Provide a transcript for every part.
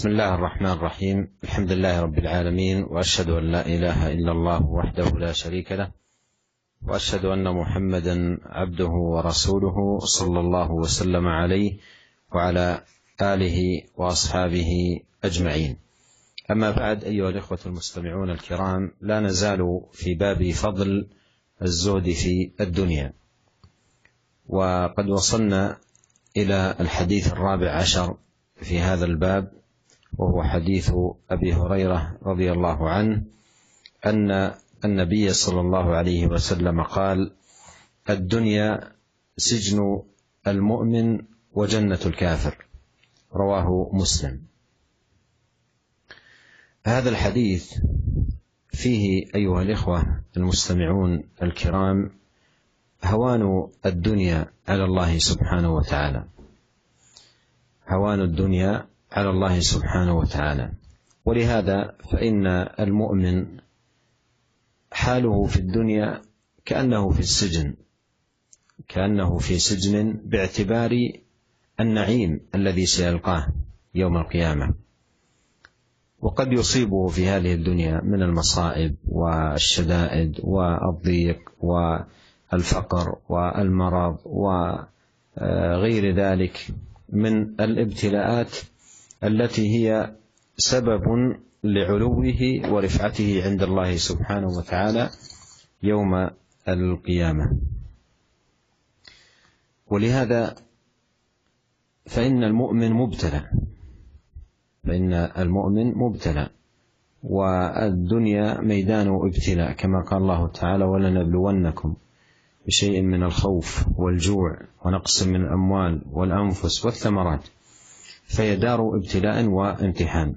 بسم الله الرحمن الرحيم. الحمد لله رب العالمين، وأشهد أن لا إله إلا الله وحده لا شريك له، وأشهد أن محمدا عبده ورسوله صلى الله وسلم عليه وعلى آله وأصحابه أجمعين. أما بعد، أيها الإخوة المستمعون الكرام، لا نزال في باب فضل الزهد في الدنيا، وقد وصلنا إلى الحديث 14 في هذا الباب، وهو حديث أبي هريرة رضي الله عنه أن النبي صلى الله عليه وسلم قال: الدنيا سجن المؤمن وجنة الكافر، رواه مسلم. هذا الحديث فيه أيها الإخوة المستمعون الكرام هوان الدنيا على الله سبحانه وتعالى، هوان الدنيا على الله سبحانه وتعالى. ولهذا فإن المؤمن حاله في الدنيا كأنه في السجن، كأنه في سجن باعتبار النعيم الذي سيلقاه يوم القيامة. وقد يصيبه في هذه الدنيا من المصائب والشدائد والضيق والفقر والمرض وغير ذلك من الابتلاءات التي هي سبب لعلوه ورفعته عند الله سبحانه وتعالى يوم القيامة. ولهذا فإن المؤمن مبتلى، والدنيا ميدان ابتلاء، كما قال الله تعالى: ولنبلونكم بشيء من الخوف والجوع ونقص من الأموال والأنفس والثمرات. فهي دار ابتلاء وامتحان،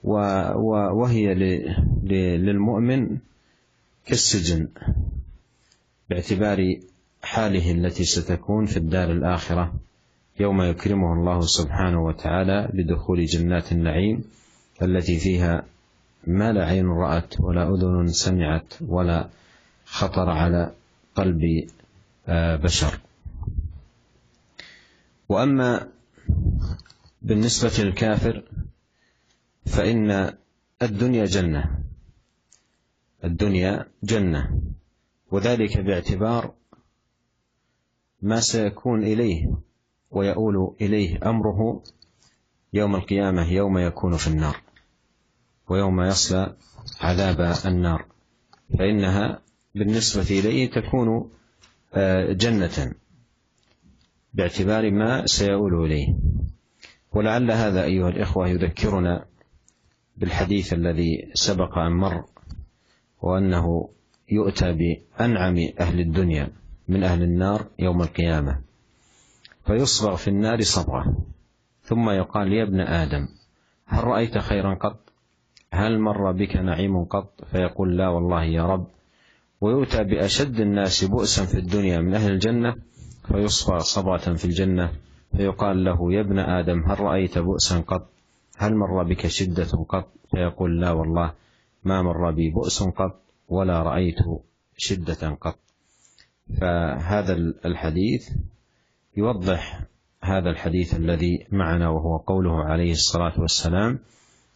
وهي للمؤمن كالسجن باعتبار حاله التي ستكون في الدار الآخرة يوم يكرمه الله سبحانه وتعالى بدخول جنات النعيم التي فيها ما لا عين رأت ولا أذن سمعت ولا خطر على قلب بشر. وأما بالنسبة للكافر فإن الدنيا جنة، وذلك باعتبار ما سيكون إليه ويؤول إليه أمره يوم القيامة، يوم يكون في النار ويوم يصلى عذاب النار، فإنها بالنسبة إليه تكون جنة باعتبار ما سيؤول إليه. ولعل هذا أيها الإخوة يذكرنا بالحديث الذي سبق أن مر، وأنه يؤتى بأنعم أهل الدنيا من أهل النار يوم القيامة، فيصبغ في النار صبغة، ثم يقال: يا ابن آدم، هل رأيت خيرا قط؟ هل مر بك نعيم قط؟ فيقول: لا والله يا رب. ويؤتى بأشد الناس بؤسا في الدنيا من أهل الجنة، فيصبغ صبغة في الجنة، فيقال له: يا ابن آدم، هل رأيت بؤسا قط؟ هل مر بك شدة قط؟ فيقول: لا والله ما مر بي بؤس قط ولا رأيت شدة قط. فهذا الحديث يوضح هذا الحديث الذي معنا، وهو قوله عليه الصلاة والسلام: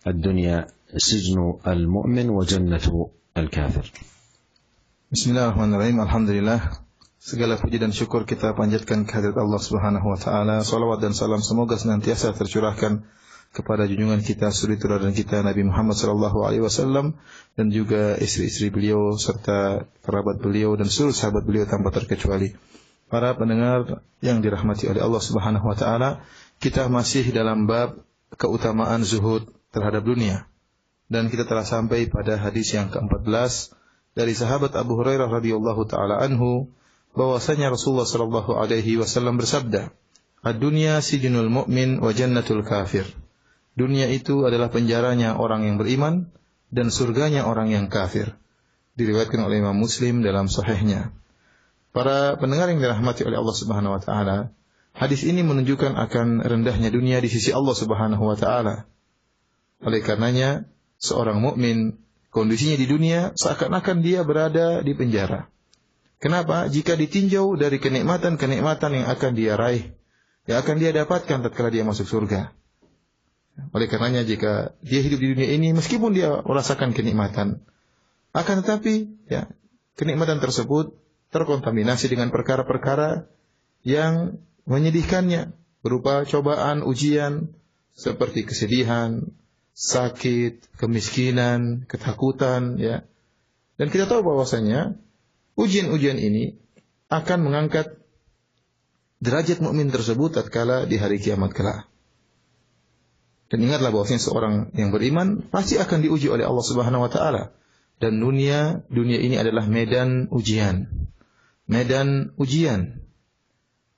الدنيا سجن المؤمن وجنة الكافر. Bismillahirrahmanirrahim. Alhamdulillah, segala puji dan syukur kita panjatkan kehadirat Allah Subhanahu wa taala. Salawat dan salam semoga senantiasa tercurahkan kepada junjungan kita, suri teladan kita, Nabi Muhammad sallallahu alaihi wasallam, dan juga istri-istri beliau serta kerabat beliau dan seluruh sahabat beliau tanpa terkecuali. Para pendengar yang dirahmati oleh Allah Subhanahu wa taala, kita masih dalam bab keutamaan zuhud terhadap dunia, dan kita telah sampai pada hadis yang ke-14 dari sahabat Abu Hurairah radhiyallahu taala anhu, bahwasanya Rasulullah sallallahu alaihi wasallam bersabda: "Ad-dunya sijnul mu'min wa jannatul kafir." Dunia itu adalah penjaranya orang yang beriman dan surganya orang yang kafir. Diriwayatkan oleh Imam Muslim dalam sahihnya. Para pendengar yang dirahmati oleh Allah Subhanahu wa taala, hadis ini menunjukkan akan rendahnya dunia di sisi Allah Subhanahu wa taala. Oleh karenanya, seorang mukmin kondisinya di dunia seakan-akan dia berada di penjara. Kenapa? Jika ditinjau dari kenikmatan-kenikmatan yang akan dia raih, yang akan dia dapatkan tatkala dia masuk surga. Oleh karenanya jika dia hidup di dunia ini, meskipun dia merasakan kenikmatan, akan tetapi ya kenikmatan tersebut terkontaminasi dengan perkara-perkara yang menyedihkannya, berupa cobaan, ujian, seperti kesedihan, sakit, kemiskinan, ketakutan, ya. Dan kita tahu bahwasanya ujian-ujian ini akan mengangkat derajat mukmin tersebut tatkala di hari kiamat kelak. Dan ingatlah bahwasanya seorang yang beriman pasti akan diuji oleh Allah Subhanahu wa taala. Dan dunia ini adalah medan ujian. Medan ujian.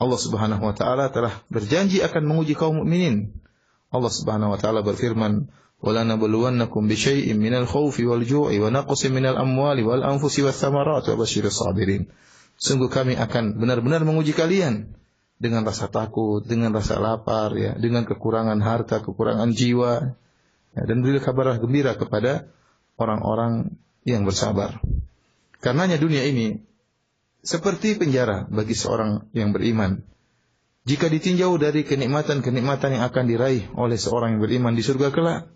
Allah Subhanahu wa taala telah berjanji akan menguji kaum mukminin. Allah Subhanahu wa taala berfirman, وَلَنَبْلُوَنَّكُمْ بِشَيْءٍ مِنَ الْخَوْفِ وَالْجُوعِ وَنَقْصٍ مِنَ الْأَمْوَالِ وَالْأَنْفُسِ وَالثَّمَرَاتِ وَبَشِّرِ الصَّابِرِينَ. Sungguh kami akan benar-benar menguji kalian dengan rasa takut, dengan rasa lapar, ya, dengan kekurangan harta, kekurangan jiwa, ya, dan berilah kabar gembira kepada orang-orang yang bersabar. Karenanya dunia ini seperti penjara bagi seorang yang beriman. Jika ditinjau dari kenikmatan-kenikmatan yang akan diraih oleh seorang yang beriman di surga kelak,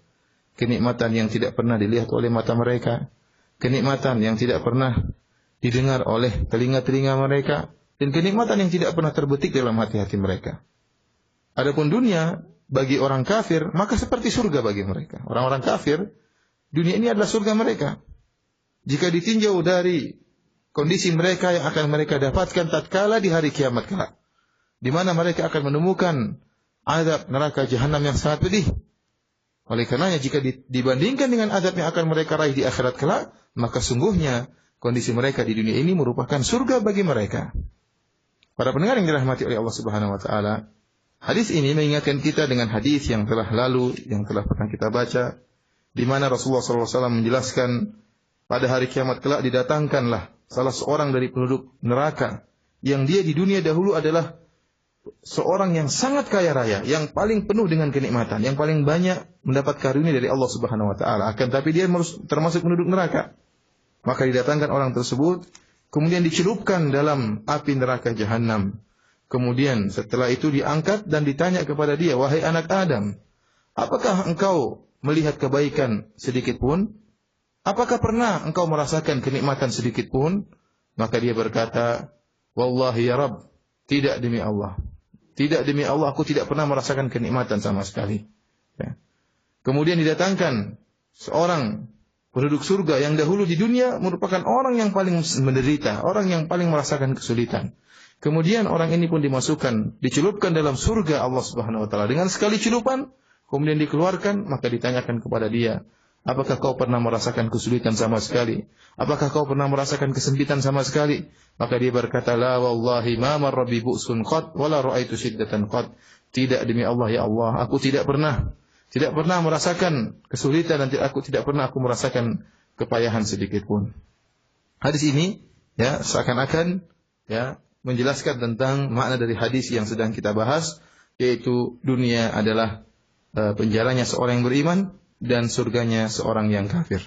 kenikmatan yang tidak pernah dilihat oleh mata mereka, kenikmatan yang tidak pernah didengar oleh telinga-telinga mereka, dan kenikmatan yang tidak pernah terbetik dalam hati-hati mereka. Adapun dunia bagi orang kafir, maka seperti surga bagi mereka. Orang-orang kafir, dunia ini adalah surga mereka. Jika ditinjau dari kondisi mereka yang akan mereka dapatkan tatkala di hari kiamat kelak, di mana mereka akan menemukan azab neraka jahanam yang sangat pedih. Oleh karenanya jika dibandingkan dengan azab yang akan mereka raih di akhirat kelak, maka sungguhnya kondisi mereka di dunia ini merupakan surga bagi mereka. Para pendengar yang dirahmati oleh Allah Subhanahu wa taala, hadis ini mengingatkan kita dengan hadis yang telah lalu, yang telah pernah kita baca, di mana Rasulullah SAW menjelaskan pada hari kiamat kelak didatangkanlah salah seorang dari penduduk neraka yang dia di dunia dahulu adalah seorang yang sangat kaya raya, yang paling penuh dengan kenikmatan, yang paling banyak mendapat karunia dari Allah Subhanahu wa taala. Akan tapi dia termasuk penduduk neraka. Maka didatangkan orang tersebut, kemudian dicelupkan dalam api neraka jahanam. Kemudian setelah itu diangkat dan ditanya kepada dia, "Wahai anak Adam, apakah engkau melihat kebaikan sedikit pun? Apakah pernah engkau merasakan kenikmatan sedikit pun?" Maka dia berkata, "Wallahi ya Rabb, tidak demi Allah. Tidak demi Allah, aku tidak pernah merasakan kenikmatan sama sekali." Ya. Kemudian didatangkan seorang penduduk surga yang dahulu di dunia merupakan orang yang paling menderita, orang yang paling merasakan kesulitan. Kemudian orang ini pun dimasukkan, dicelupkan dalam surga Allah Subhanahu wa taala dengan sekali celupan, kemudian dikeluarkan, maka ditanyakan kepada dia, "Apakah kau pernah merasakan kesulitan sama sekali? Apakah kau pernah merasakan kesempitan sama sekali?" Maka dia berkata, "La wallahi ma marra bi bu'sun qad wala ra'aitu shiddatan qad." Tidak demi Allah ya Allah, aku tidak pernah merasakan kesulitan dan aku tidak pernah merasakan kepayahan sedikit pun. Hadis ini ya seakan-akan ya menjelaskan tentang makna dari hadis yang sedang kita bahas, yaitu dunia adalah penjaranya seorang yang beriman dan surganya seorang yang kafir.